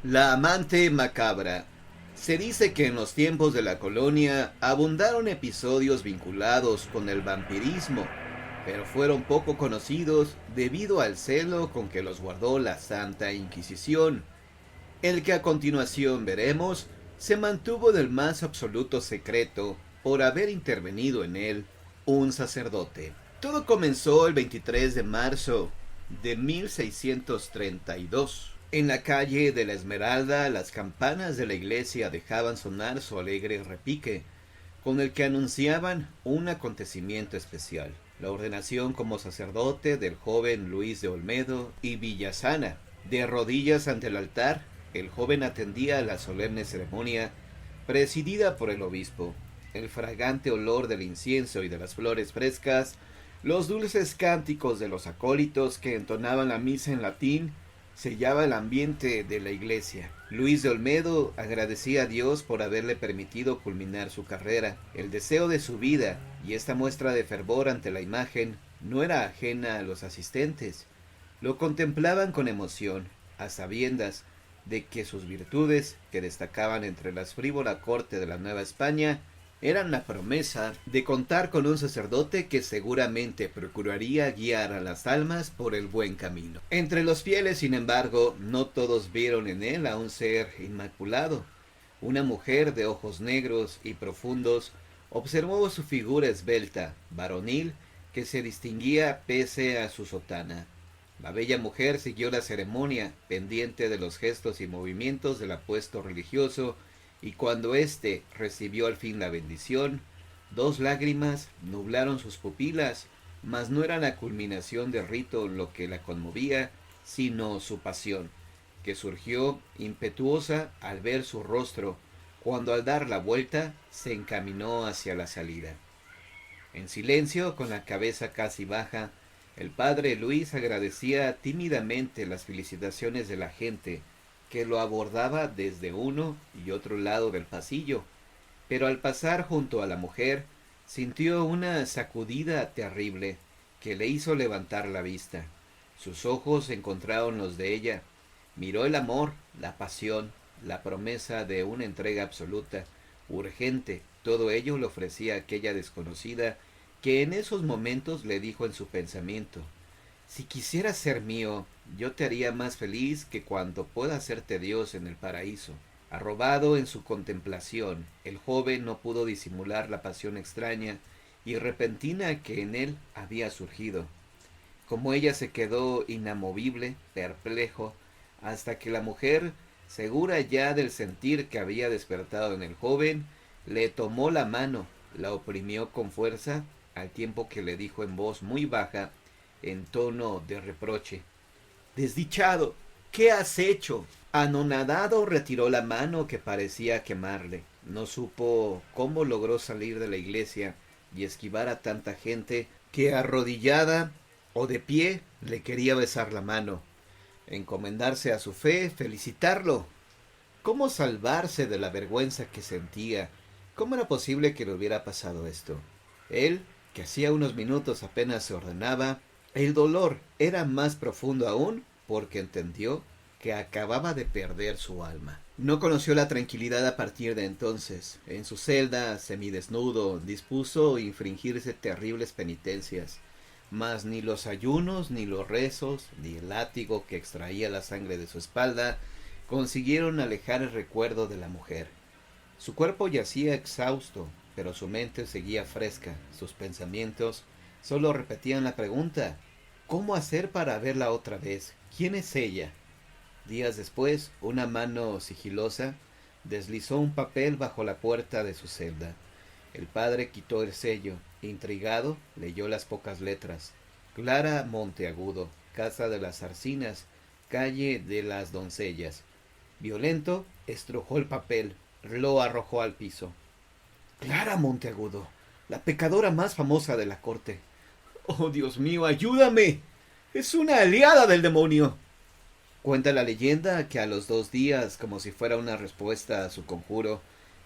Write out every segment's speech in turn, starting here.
La amante macabra. Se dice que en los tiempos de la colonia abundaron episodios vinculados con el vampirismo, pero fueron poco conocidos debido al celo con que los guardó la Santa Inquisición. El que a continuación veremos se mantuvo del más absoluto secreto por haber intervenido en él un sacerdote. Todo comenzó el 23 de marzo de 1632. En la calle de la Esmeralda, las campanas de la iglesia dejaban sonar su alegre repique, con el que anunciaban un acontecimiento especial, la ordenación como sacerdote del joven Luis de Olmedo y Villasana. De rodillas ante el altar, el joven atendía la solemne ceremonia presidida por el obispo. El fragante olor del incienso y de las flores frescas, los dulces cánticos de los acólitos que entonaban la misa en latín, sellaba el ambiente de la iglesia. Luis de Olmedo agradecía a Dios por haberle permitido culminar su carrera. El deseo de su vida y esta muestra de fervor ante la imagen no era ajena a los asistentes. Lo contemplaban con emoción, a sabiendas de que sus virtudes, que destacaban entre la frívola corte de la Nueva España, eran la promesa de contar con un sacerdote que seguramente procuraría guiar a las almas por el buen camino. Entre los fieles, sin embargo, no todos vieron en él a un ser inmaculado. Una mujer de ojos negros y profundos observó su figura esbelta, varonil, que se distinguía pese a su sotana. La bella mujer siguió la ceremonia, pendiente de los gestos y movimientos del apuesto religioso, y cuando éste recibió al fin la bendición, dos lágrimas nublaron sus pupilas, mas no era la culminación del rito lo que la conmovía, sino su pasión, que surgió impetuosa al ver su rostro, cuando al dar la vuelta se encaminó hacia la salida. En silencio, con la cabeza casi baja, el padre Luis agradecía tímidamente las felicitaciones de la gente, que lo abordaba desde uno y otro lado del pasillo, pero al pasar junto a la mujer sintió una sacudida terrible que le hizo levantar la vista. Sus ojos encontraron los de ella. Miró el amor, la pasión, la promesa de una entrega absoluta, urgente. Todo ello le ofrecía aquella desconocida que en esos momentos le dijo en su pensamiento: si quisieras ser mío, yo te haría más feliz que cuanto pueda hacerte Dios en el paraíso. Arrobado en su contemplación, el joven no pudo disimular la pasión extraña y repentina que en él había surgido. Como ella se quedó inamovible, perplejo, hasta que la mujer, segura ya del sentir que había despertado en el joven, le tomó la mano, la oprimió con fuerza, al tiempo que le dijo en voz muy baja, en tono de reproche: desdichado, ¿qué has hecho? Anonadado retiró la mano que parecía quemarle. No supo cómo logró salir de la iglesia y esquivar a tanta gente que arrodillada o de pie le quería besar la mano, encomendarse a su fe, felicitarlo. ¿Cómo salvarse de la vergüenza que sentía? ¿Cómo era posible que le hubiera pasado esto? Él, que hacía unos minutos apenas se ordenaba, el dolor era más profundo aún porque entendió que acababa de perder su alma. No conoció la tranquilidad a partir de entonces. En su celda, semidesnudo, dispuso infringirse terribles penitencias. Mas ni los ayunos, ni los rezos, ni el látigo que extraía la sangre de su espalda consiguieron alejar el recuerdo de la mujer. Su cuerpo yacía exhausto, pero su mente seguía fresca. Sus pensamientos solo repetían la pregunta: ¿cómo hacer para verla otra vez? ¿Quién es ella? Días después, una mano sigilosa deslizó un papel bajo la puerta de su celda. El padre quitó el sello. Intrigado, leyó las pocas letras: Clara Monteagudo, Casa de las Arcinas, Calle de las Doncellas. Violento, estrujó el papel, lo arrojó al piso. Clara Monteagudo, la pecadora más famosa de la corte. ¡Oh, Dios mío, ayúdame! ¡Es una aliada del demonio! Cuenta la leyenda que a los 2 días, como si fuera una respuesta a su conjuro,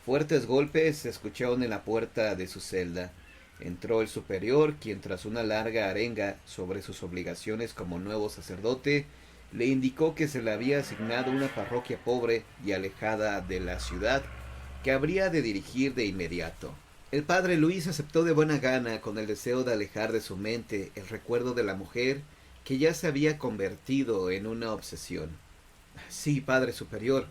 fuertes golpes se escucharon en la puerta de su celda. Entró el superior, quien tras una larga arenga sobre sus obligaciones como nuevo sacerdote, le indicó que se le había asignado una parroquia pobre y alejada de la ciudad que habría de dirigir de inmediato. El padre Luis aceptó de buena gana con el deseo de alejar de su mente el recuerdo de la mujer que ya se había convertido en una obsesión. Sí, padre superior,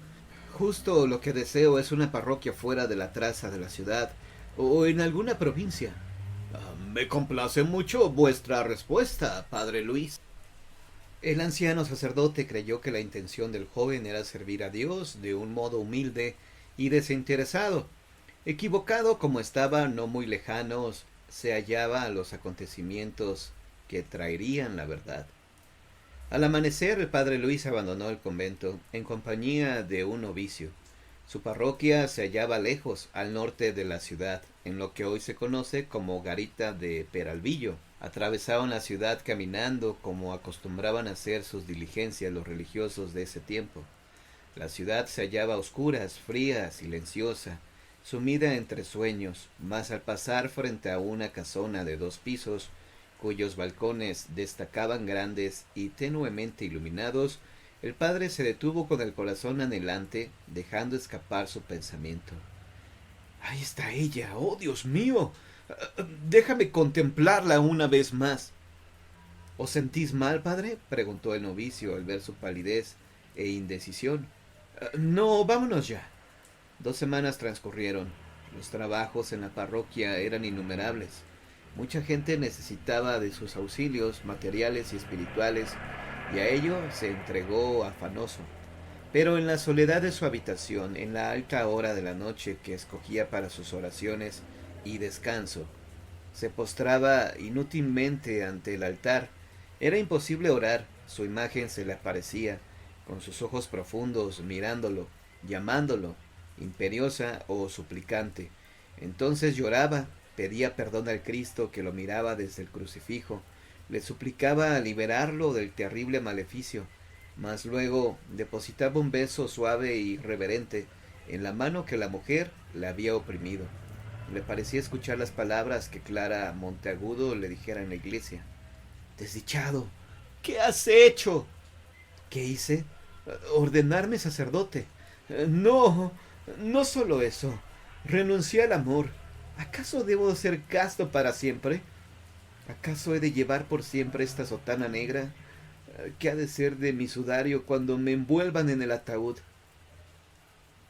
justo lo que deseo es una parroquia fuera de la traza de la ciudad o en alguna provincia. Me complace mucho vuestra respuesta, padre Luis. El anciano sacerdote creyó que la intención del joven era servir a Dios de un modo humilde y desinteresado. Equivocado como estaba, no muy lejanos, se hallaba a los acontecimientos que traerían la verdad. Al amanecer, el padre Luis abandonó el convento en compañía de un novicio. Su parroquia se hallaba lejos, al norte de la ciudad, en lo que hoy se conoce como Garita de Peralvillo. Atravesaban la ciudad caminando como acostumbraban a hacer sus diligencias los religiosos de ese tiempo. La ciudad se hallaba a oscuras, fría, silenciosa, sumida entre sueños, mas al pasar frente a una casona de 2 pisos, cuyos balcones destacaban grandes y tenuemente iluminados, el padre se detuvo con el corazón anhelante, dejando escapar su pensamiento. Ahí está ella, oh Dios mío. Déjame contemplarla una vez más. ¿Os sentís mal, padre? Preguntó el novicio al ver su palidez e indecisión. No, vámonos ya. 2 semanas transcurrieron. Los trabajos en la parroquia eran innumerables. Mucha gente necesitaba de sus auxilios materiales y espirituales, y a ello se entregó afanoso. Pero en la soledad de su habitación, en la alta hora de la noche que escogía para sus oraciones y descanso, se postraba inútilmente ante el altar. Era imposible orar, su imagen se le aparecía, con sus ojos profundos, mirándolo, llamándolo, imperiosa o suplicante. Entonces lloraba, pedía perdón al Cristo que lo miraba desde el crucifijo, le suplicaba liberarlo del terrible maleficio, mas luego depositaba un beso suave y reverente en la mano que la mujer le había oprimido. Le parecía escuchar las palabras que Clara Monteagudo le dijera en la iglesia. Desdichado, ¿qué has hecho? ¿Qué hice? Ordenarme sacerdote. No, no solo eso. Renuncié al amor. ¿Acaso debo ser casto para siempre? ¿Acaso he de llevar por siempre esta sotana negra? ¿Qué ha de ser de mi sudario cuando me envuelvan en el ataúd?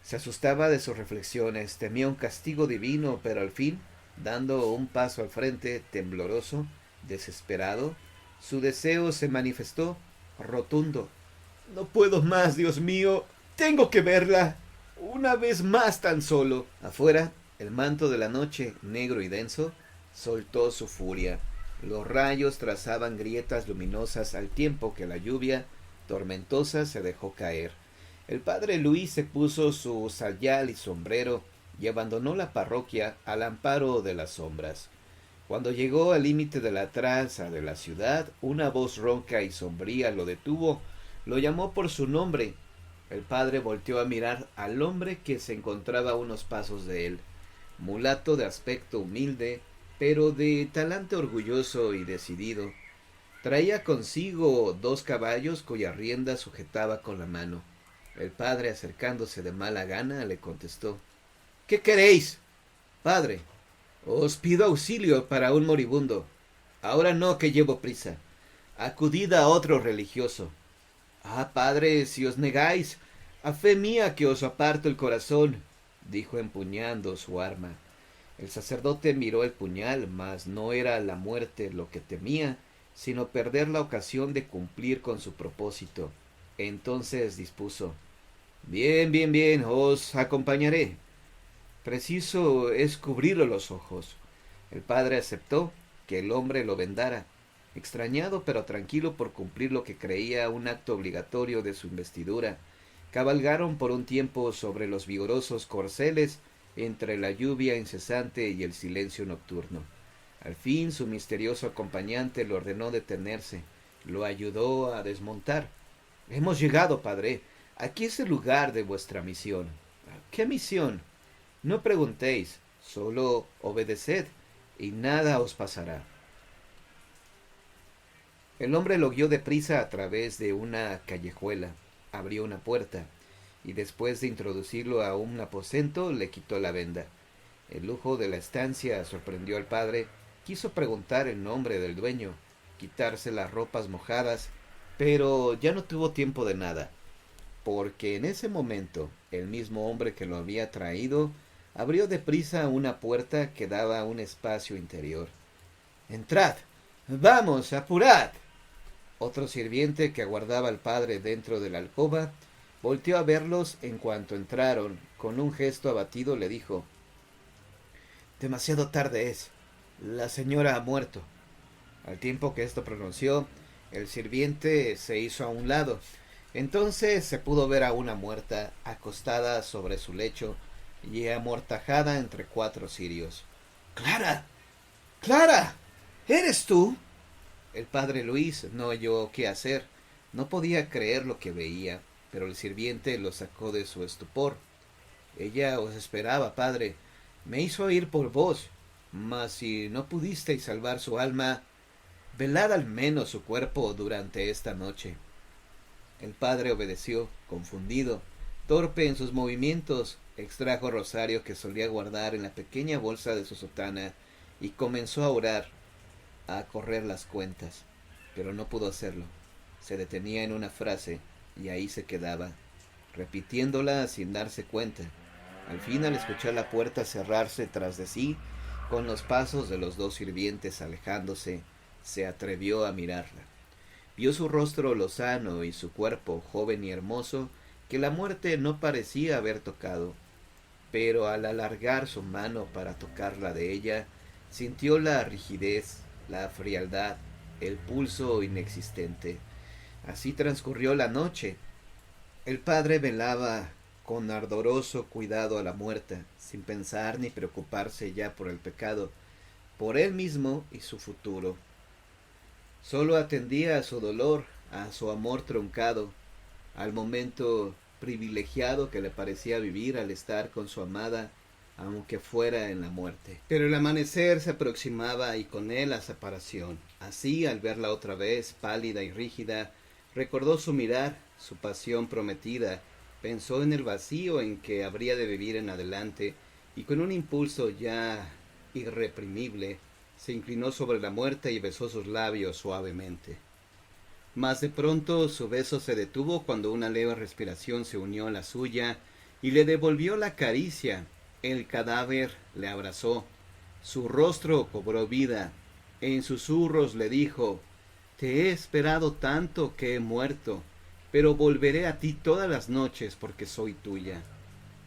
Se asustaba de sus reflexiones, temía un castigo divino, pero al fin, dando un paso al frente, tembloroso, desesperado, su deseo se manifestó rotundo. No puedo más, Dios mío. Tengo que verla. Una vez más tan solo. Afuera, el manto de la noche, negro y denso, soltó su furia. Los rayos trazaban grietas luminosas al tiempo que la lluvia, tormentosa, se dejó caer. El padre Luis se puso su sayal y sombrero y abandonó la parroquia al amparo de las sombras. Cuando llegó al límite de la traza de la ciudad, una voz ronca y sombría lo detuvo, lo llamó por su nombre. El padre volteó a mirar al hombre que se encontraba a unos pasos de él, mulato de aspecto humilde, pero de talante orgulloso y decidido. Traía consigo 2 caballos cuya rienda sujetaba con la mano. El padre, acercándose de mala gana, le contestó: ¿Qué queréis? Padre, os pido auxilio para un moribundo. Ahora no, que llevo prisa. Acudid a otro religioso. Ah, padre, si os negáis, a fe mía que os aparto el corazón, dijo empuñando su arma. El sacerdote miró el puñal, mas no era la muerte lo que temía, sino perder la ocasión de cumplir con su propósito. Entonces dispuso: Bien, bien, bien, os acompañaré. Preciso es cubrirle los ojos. El padre aceptó que el hombre lo vendara, extrañado pero tranquilo por cumplir lo que creía un acto obligatorio de su investidura. Cabalgaron por un tiempo sobre los vigorosos corceles entre la lluvia incesante y el silencio nocturno. Al fin su misterioso acompañante le ordenó detenerse, lo ayudó a desmontar. Hemos llegado, padre. Aquí es el lugar de vuestra misión. ¿Qué misión? No preguntéis, solo obedeced, y nada os pasará. El hombre lo guió deprisa a través de una callejuela, abrió una puerta, y después de introducirlo a un aposento le quitó la venda. El lujo de la estancia sorprendió al padre. Quiso preguntar el nombre del dueño, quitarse las ropas mojadas, pero ya no tuvo tiempo de nada, porque en ese momento el mismo hombre que lo había traído abrió deprisa una puerta que daba a un espacio interior. Entrad. Vamos, apurad. Otro sirviente que aguardaba al padre dentro de la alcoba volteó a verlos en cuanto entraron. Con un gesto abatido le dijo: Demasiado tarde es. La señora ha muerto. Al tiempo que esto pronunció, el sirviente se hizo a un lado. Entonces se pudo ver a una muerta acostada sobre su lecho y amortajada entre 4 cirios. ¡Clara! ¡Clara! ¿Eres tú? El padre Luis no halló qué hacer. No podía creer lo que veía, pero el sirviente lo sacó de su estupor. Ella os esperaba, padre. Me hizo ir por vos. Mas si no pudisteis salvar su alma, velad al menos su cuerpo durante esta noche. El padre obedeció, confundido, torpe en sus movimientos, extrajo rosario que solía guardar en la pequeña bolsa de su sotana y comenzó a orar, a correr las cuentas, pero no pudo hacerlo. Se detenía en una frase y ahí se quedaba, repitiéndola sin darse cuenta. Al fin, al escuchar la puerta cerrarse tras de sí, con los pasos de los 2 sirvientes alejándose, se atrevió a mirarla. Vio su rostro lozano y su cuerpo joven y hermoso que la muerte no parecía haber tocado, pero al alargar su mano para tocarla de ella, sintió la rigidez, la frialdad, el pulso inexistente. Así transcurrió la noche. El padre velaba con ardoroso cuidado a la muerta, sin pensar ni preocuparse ya por el pecado, por él mismo y su futuro. Solo atendía a su dolor, a su amor truncado, al momento privilegiado que le parecía vivir al estar con su amada, aunque fuera en la muerte. Pero el amanecer se aproximaba y con él la separación. Así, al verla otra vez, pálida y rígida, recordó su mirar, su pasión prometida, pensó en el vacío en que habría de vivir en adelante, y con un impulso ya irreprimible, se inclinó sobre la muerta y besó sus labios suavemente. Mas de pronto su beso se detuvo cuando una leve respiración se unió a la suya y le devolvió la caricia. El cadáver le abrazó, su rostro cobró vida. En susurros le dijo: Te he esperado tanto que he muerto, pero volveré a ti todas las noches porque soy tuya.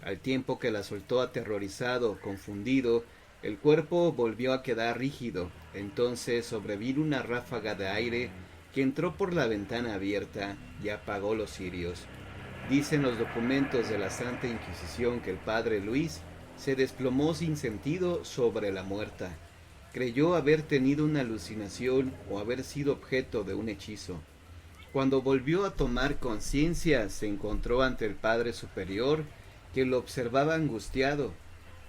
Al tiempo que la soltó aterrorizado, confundido, el cuerpo volvió a quedar rígido. Entonces sobrevino una ráfaga de aire que entró por la ventana abierta y apagó los cirios. Dicen los documentos de la Santa Inquisición que el padre Luis se desplomó sin sentido sobre la muerta. Creyó haber tenido una alucinación o haber sido objeto de un hechizo. Cuando volvió a tomar conciencia, se encontró ante el Padre Superior, que lo observaba angustiado.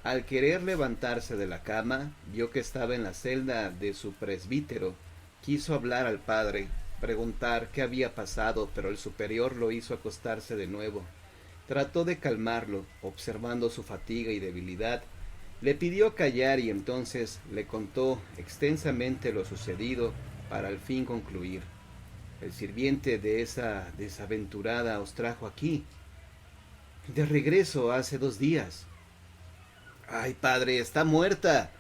Al querer levantarse de la cama, vio que estaba en la celda de su presbítero. Quiso hablar al padre, preguntar qué había pasado, pero el superior lo hizo acostarse de nuevo. Trató de calmarlo, observando su fatiga y debilidad. Le pidió callar y entonces le contó extensamente lo sucedido para al fin concluir. El sirviente de esa desaventurada os trajo aquí. De regreso hace 2 días. Ay, padre, está muerta.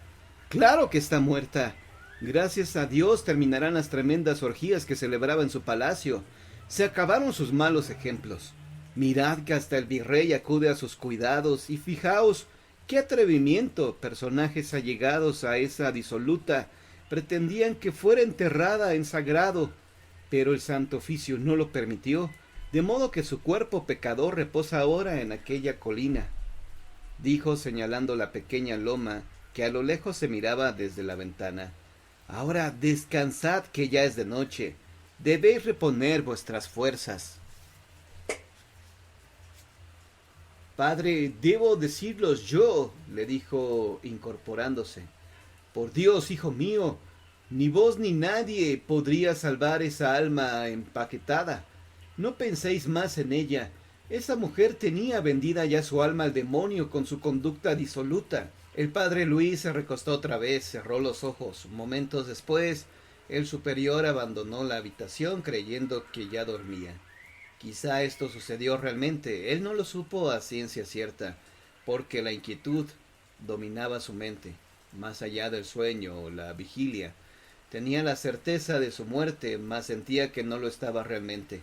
Claro que está muerta. Gracias a Dios terminarán las tremendas orgías que celebraba en su palacio. Se acabaron sus malos ejemplos. Mirad que hasta el virrey acude a sus cuidados y fijaos qué atrevimiento. Personajes allegados a esa disoluta pretendían que fuera enterrada en sagrado, pero el Santo Oficio no lo permitió, de modo que su cuerpo pecador reposa ahora en aquella colina, dijo señalando la pequeña loma que a lo lejos se miraba desde la ventana. Ahora descansad, que ya es de noche. Debéis reponer vuestras fuerzas. Padre, debo decirlos yo, le dijo incorporándose. Por Dios, hijo mío, Ni vos ni nadie podría salvar esa alma empaquetada. No penséis más en ella. Esa mujer tenía vendida ya su alma al demonio con su conducta disoluta. El padre Luis se recostó otra vez, cerró los ojos. Momentos después, el superior abandonó la habitación creyendo que ya dormía. Quizá esto sucedió realmente. Él no lo supo a ciencia cierta, porque la inquietud dominaba su mente, más allá del sueño o la vigilia. Tenía la certeza de su muerte, mas sentía que no lo estaba realmente.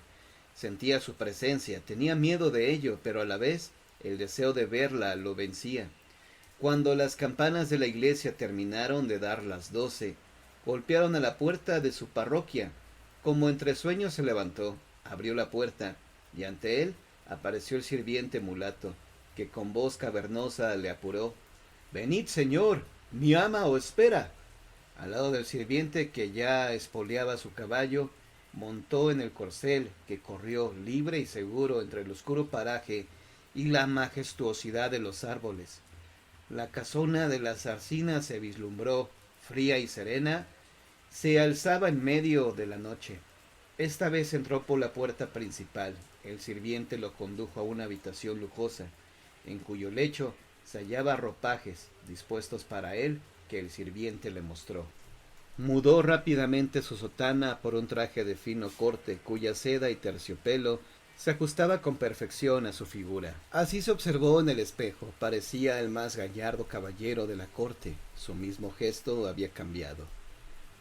Sentía su presencia, tenía miedo de ello, pero a la vez el deseo de verla lo vencía. Cuando las campanas de la iglesia terminaron de dar las 12, golpearon a la puerta de su parroquia. Como entre sueños se levantó, abrió la puerta, y ante él apareció el sirviente mulato, que con voz cavernosa le apuró: «Venid, señor, mi ama os espera». Al lado del sirviente, que ya espoleaba su caballo, montó en el corcel, que corrió libre y seguro entre el oscuro paraje y la majestuosidad de los árboles. La casona de las Arcinas se vislumbró, fría y serena, se alzaba en medio de la noche. Esta vez entró por la puerta principal. El sirviente lo condujo a una habitación lujosa, en cuyo lecho se hallaba ropajes dispuestos para él que el sirviente le mostró. Mudó rápidamente su sotana por un traje de fino corte, cuya seda y terciopelo se ajustaba con perfección a su figura. Así se observó en el espejo. Parecía el más gallardo caballero de la corte. Su mismo gesto había cambiado.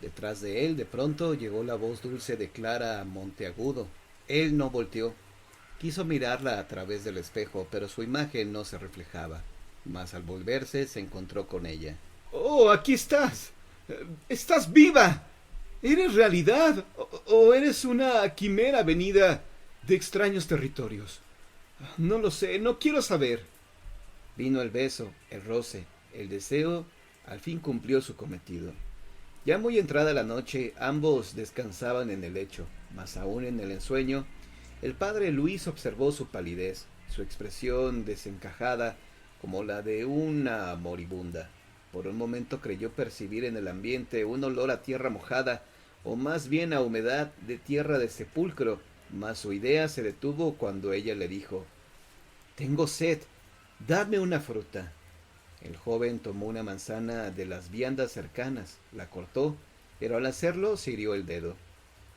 Detrás de él, de pronto, llegó la voz dulce de Clara Monteagudo. Él no volteó. Quiso mirarla a través del espejo, pero su imagen no se reflejaba. Mas al volverse se encontró con ella. «¡Oh, aquí estás! ¡Estás viva! ¿Eres realidad o eres una quimera venida de extraños territorios? No lo sé, no quiero saber». Vino el beso, el roce, el deseo, al fin cumplió su cometido. Ya muy entrada la noche, ambos descansaban en el lecho, mas aún en el ensueño, el padre Luis observó su palidez, su expresión desencajada como la de una moribunda. Por un momento creyó percibir en el ambiente un olor a tierra mojada, o más bien a humedad de tierra de sepulcro, mas su idea se detuvo cuando ella le dijo: «Tengo sed, dame una fruta». El joven tomó una manzana de las viandas cercanas, la cortó, pero al hacerlo se hirió el dedo.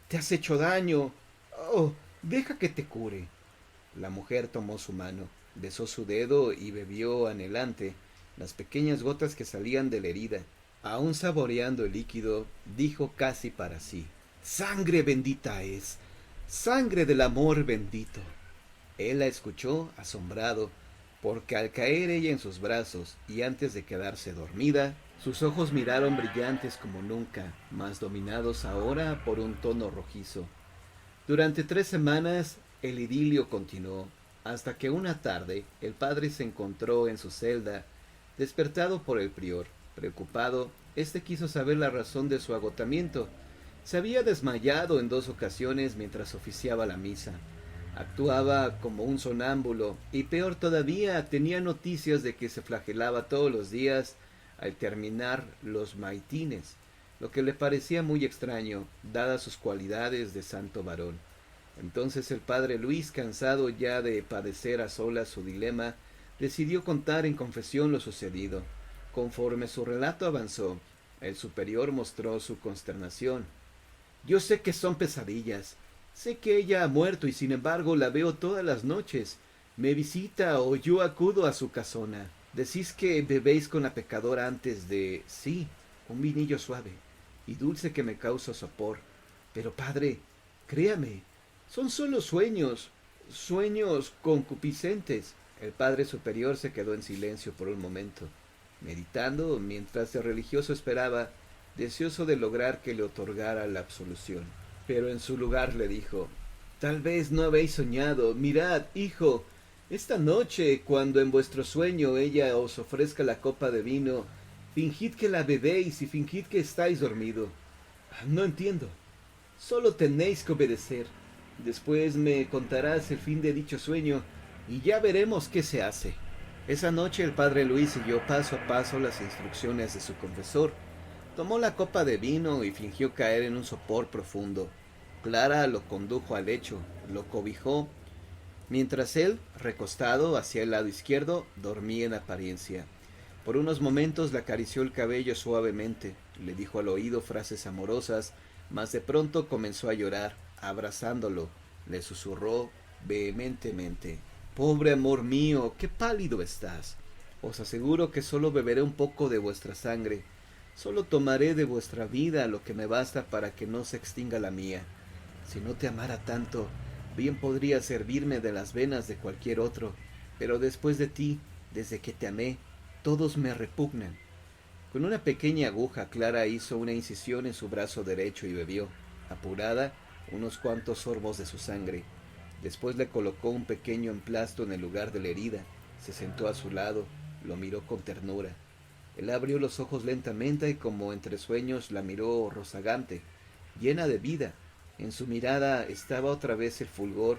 «Te has hecho daño. Oh, deja que te cure». La mujer tomó su mano, besó su dedo y bebió anhelante las pequeñas gotas que salían de la herida. Aún saboreando el líquido, dijo casi para sí: «Sangre bendita es, sangre del amor bendito». Él la escuchó asombrado, porque al caer ella en sus brazos y antes de quedarse dormida, sus ojos miraron brillantes como nunca, mas dominados ahora por un tono rojizo. Durante 3 semanas el idilio continuó, hasta que una tarde el padre se encontró en su celda, despertado por el prior. Preocupado, éste quiso saber la razón de su agotamiento. Se había desmayado en 2 ocasiones mientras oficiaba la misa. Actuaba como un sonámbulo, y peor todavía, tenía noticias de que se flagelaba todos los días al terminar los maitines, lo que le parecía muy extraño, dadas sus cualidades de santo varón. Entonces el padre Luis, cansado ya de padecer a solas su dilema, decidió contar en confesión lo sucedido. Conforme su relato avanzó, el superior mostró su consternación. «Yo sé que son pesadillas. Sé que ella ha muerto y sin embargo la veo todas las noches. Me visita o yo acudo a su casona. Decís que bebéis con la pecadora antes de... Sí, un vinillo suave y dulce que me causa sopor. Pero padre, créame, son solo sueños, sueños concupiscentes». El padre superior se quedó en silencio por un momento, meditando mientras el religioso esperaba, deseoso de lograr que le otorgara la absolución. Pero en su lugar le dijo: «Tal vez no habéis soñado. Mirad, hijo, esta noche, cuando en vuestro sueño ella os ofrezca la copa de vino, fingid que la bebéis y fingid que estáis dormido». «No entiendo». «Solo tenéis que obedecer. Después me contarás el fin de dicho sueño y ya veremos qué se hace». Esa noche el padre Luis siguió paso a paso las instrucciones de su confesor. Tomó la copa de vino y fingió caer en un sopor profundo. Clara lo condujo al lecho, lo cobijó, mientras él, recostado hacia el lado izquierdo, dormía en apariencia. Por unos momentos le acarició el cabello suavemente, le dijo al oído frases amorosas, mas de pronto comenzó a llorar, abrazándolo. Le susurró vehementemente: Pobre amor mío, qué pálido estás. Os aseguro que solo beberé un poco de vuestra sangre. Solo tomaré de vuestra vida lo que me basta para que no se extinga la mía. Si no te amara tanto, bien podría servirme de las venas de cualquier otro, pero después de ti, desde que te amé, todos me repugnan. Con una pequeña aguja Clara hizo una incisión en su brazo derecho y bebió, apurada, unos cuantos sorbos de su sangre. Después le colocó un pequeño emplasto en el lugar de la herida, se sentó a su lado, lo miró con ternura. Él abrió los ojos lentamente y como entre sueños la miró rozagante, llena de vida. En su mirada estaba otra vez el fulgor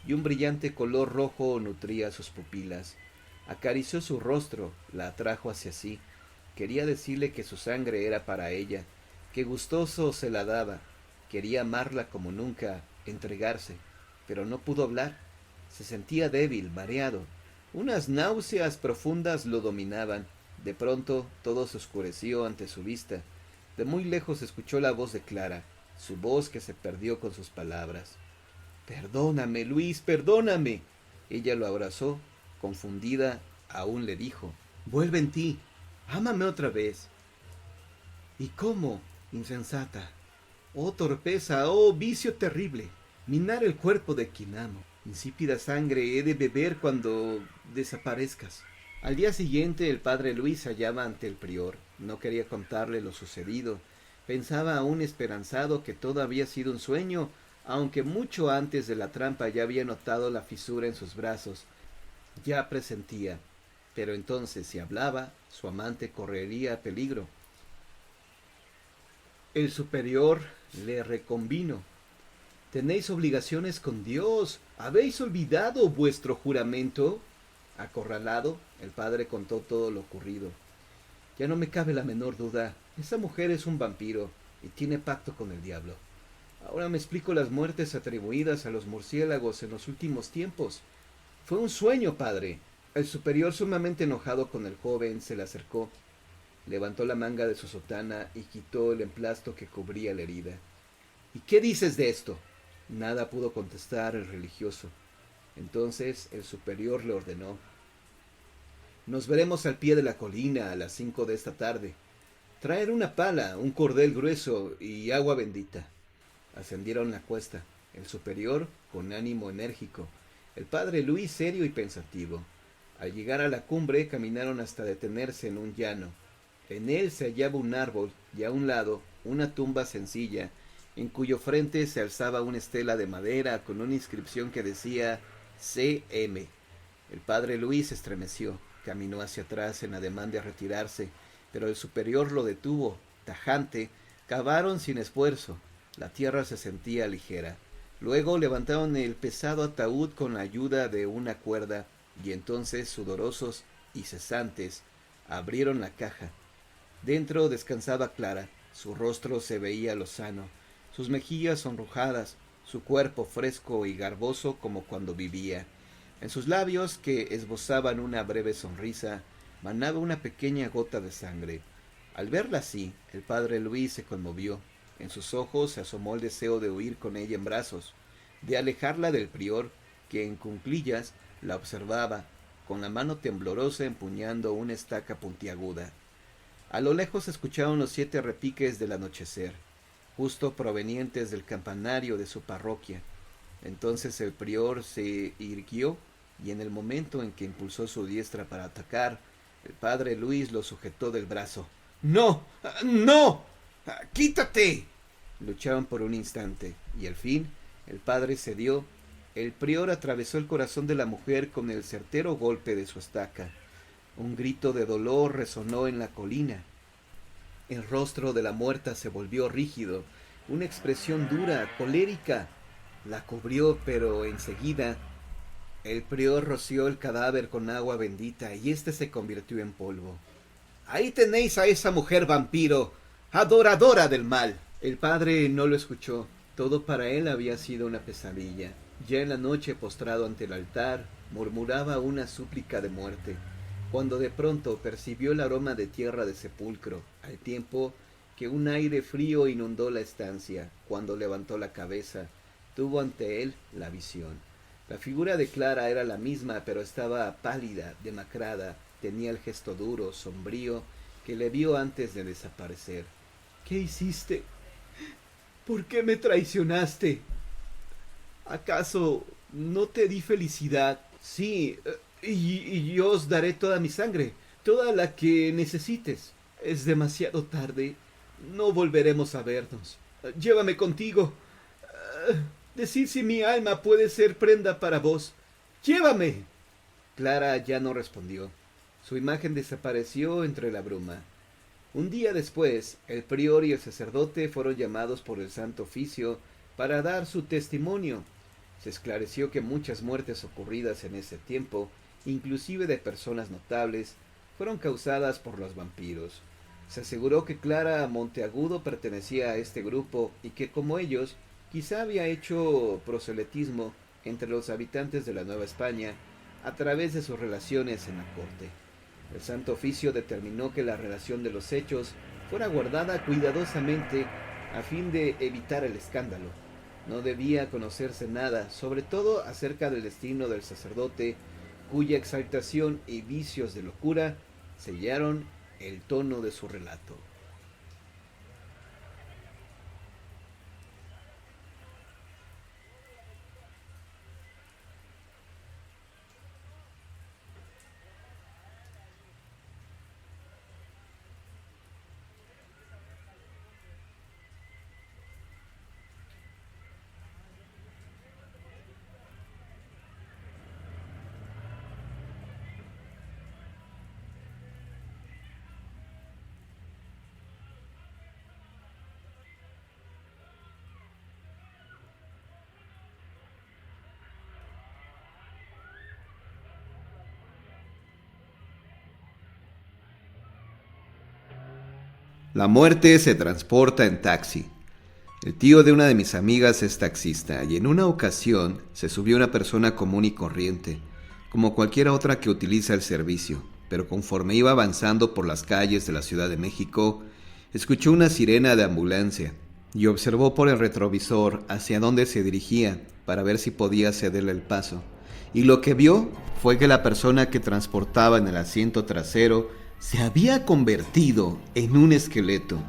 y un brillante color rojo nutría sus pupilas. Acarició su rostro, la atrajo hacia sí. Quería decirle que su sangre era para ella, que gustoso se la daba. Quería amarla como nunca, entregarse, pero no pudo hablar. Se sentía débil, mareado. Unas náuseas profundas lo dominaban. De pronto todo se oscureció ante su vista. De muy lejos escuchó la voz de Clara, su voz que se perdió con sus palabras. Perdóname, Luis, perdóname. Ella lo abrazó, confundida, aún le dijo: Vuelve en ti, ámame otra vez. ¿Y cómo, insensata? Oh torpeza, oh vicio terrible, minar el cuerpo de quien amo. Insípida sangre he de beber cuando desaparezcas. Al día siguiente el padre Luis se hallaba ante el prior. No quería contarle lo sucedido. Pensaba aún esperanzado que todo había sido un sueño, aunque mucho antes de la trampa ya había notado la fisura en sus brazos. Ya presentía. Pero entonces, si hablaba, su amante correría peligro. El superior le reconvino: Tenéis obligaciones con Dios. ¿Habéis olvidado vuestro juramento? Acorralado, el padre contó todo lo ocurrido. Ya no me cabe la menor duda. Esa mujer es un vampiro y tiene pacto con el diablo. Ahora me explico las muertes atribuidas a los murciélagos en los últimos tiempos. Fue un sueño, padre. El superior, sumamente enojado con el joven, se le acercó, levantó la manga de su sotana y quitó el emplasto que cubría la herida. ¿Y qué dices de esto? Nada pudo contestar el religioso. Entonces el superior le ordenó: Nos veremos al pie de la colina a las 5 de esta tarde. Traer una pala, un cordel grueso y agua bendita. Ascendieron la cuesta, el superior con ánimo enérgico, el padre Luis serio y pensativo. Al llegar a la cumbre caminaron hasta detenerse en un llano. En él se hallaba un árbol y a un lado una tumba sencilla, en cuyo frente se alzaba una estela de madera con una inscripción que decía C.M. El padre Luis estremeció, caminó hacia atrás en ademán de retirarse, pero el superior lo detuvo, tajante. Cavaron sin esfuerzo, la tierra se sentía ligera. Luego levantaron el pesado ataúd con la ayuda de una cuerda, y entonces, sudorosos y cesantes, abrieron la caja. Dentro descansaba Clara, su rostro se veía lozano, sus mejillas sonrojadas, su cuerpo fresco y garboso como cuando vivía. En sus labios, que esbozaban una breve sonrisa, manaba una pequeña gota de sangre. Al verla así, el padre Luis se conmovió. En sus ojos se asomó el deseo de huir con ella en brazos, de alejarla del prior, que en cuclillas la observaba, con la mano temblorosa empuñando una estaca puntiaguda. A lo lejos se escucharon los 7 repiques del anochecer, justo provenientes del campanario de su parroquia. Entonces el prior se irguió, y en el momento en que impulsó su diestra para atacar, el padre Luis lo sujetó del brazo. ¡No! ¡No! ¡Quítate! Lucharon por un instante, y al fin el padre cedió. El prior atravesó el corazón de la mujer con el certero golpe de su estaca. Un grito de dolor resonó en la colina. El rostro de la muerta se volvió rígido. Una expresión dura, colérica, la cubrió, pero enseguida el prior roció el cadáver con agua bendita y éste se convirtió en polvo. Ahí tenéis a esa mujer vampiro. adoradora del mal. El padre no lo escuchó. Todo para él había sido una pesadilla. Ya en la noche, postrado ante el altar, murmuraba una súplica de muerte, cuando de pronto percibió el aroma de tierra de sepulcro, al tiempo que un aire frío inundó la estancia. Cuando levantó la cabeza, tuvo ante él la visión. La figura de Clara era la misma, pero estaba pálida, demacrada, tenía el gesto duro, sombrío, que le vio antes de desaparecer. ¿Qué hiciste? ¿Por qué me traicionaste? ¿Acaso no te di felicidad? Sí, y yo os daré toda mi sangre, toda la que necesites. Es demasiado tarde. No volveremos a vernos. Llévame contigo. Decid si mi alma puede ser prenda para vos. ¡Llévame! Clara ya no respondió. Su imagen desapareció entre la bruma. Un día después, el prior y el sacerdote fueron llamados por el Santo Oficio para dar su testimonio. Se esclareció que muchas muertes ocurridas en ese tiempo, inclusive de personas notables, fueron causadas por los vampiros. Se aseguró que Clara Monteagudo pertenecía a este grupo y que, como ellos, quizá había hecho proselitismo entre los habitantes de la Nueva España a través de sus relaciones en la corte. El Santo Oficio determinó que la relación de los hechos fuera guardada cuidadosamente a fin de evitar el escándalo. No debía conocerse nada, sobre todo acerca del destino del sacerdote, cuya exaltación y vicios de locura sellaron el tono de su relato. La muerte se transporta en taxi. El tío de una de mis amigas es taxista y en una ocasión se subió una persona común y corriente, como cualquier otra que utiliza el servicio, pero conforme iba avanzando por las calles de la Ciudad de México, escuchó una sirena de ambulancia y observó por el retrovisor hacia dónde se dirigía para ver si podía cederle el paso. Y lo que vio fue que la persona que transportaba en el asiento trasero se había convertido en un esqueleto.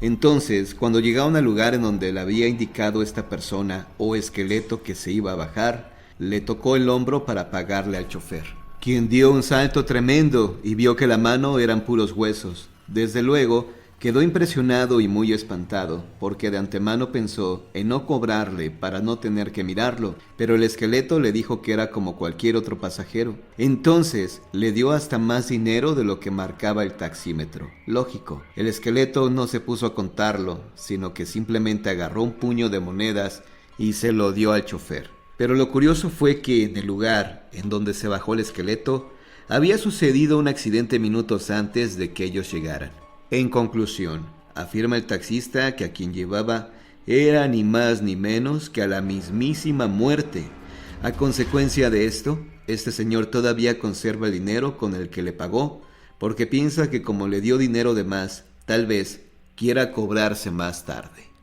Entonces, cuando llegaron al lugar en donde le había indicado esta persona o esqueleto que se iba a bajar, le tocó el hombro para pagarle al chofer, quien dio un salto tremendo y vio que la mano eran puros huesos. Desde luego, quedó impresionado y muy espantado, porque de antemano pensó en no cobrarle para no tener que mirarlo, pero el esqueleto le dijo que era como cualquier otro pasajero. Entonces le dio hasta más dinero de lo que marcaba el taxímetro. Lógico, el esqueleto no se puso a contarlo, sino que simplemente agarró un puño de monedas y se lo dio al chofer. Pero lo curioso fue que en el lugar en donde se bajó el esqueleto había sucedido un accidente minutos antes de que ellos llegaran. En conclusión, afirma el taxista que a quien llevaba era ni más ni menos que a la mismísima muerte. A consecuencia de esto, este señor todavía conserva el dinero con el que le pagó, porque piensa que como le dio dinero de más, tal vez quiera cobrarse más tarde.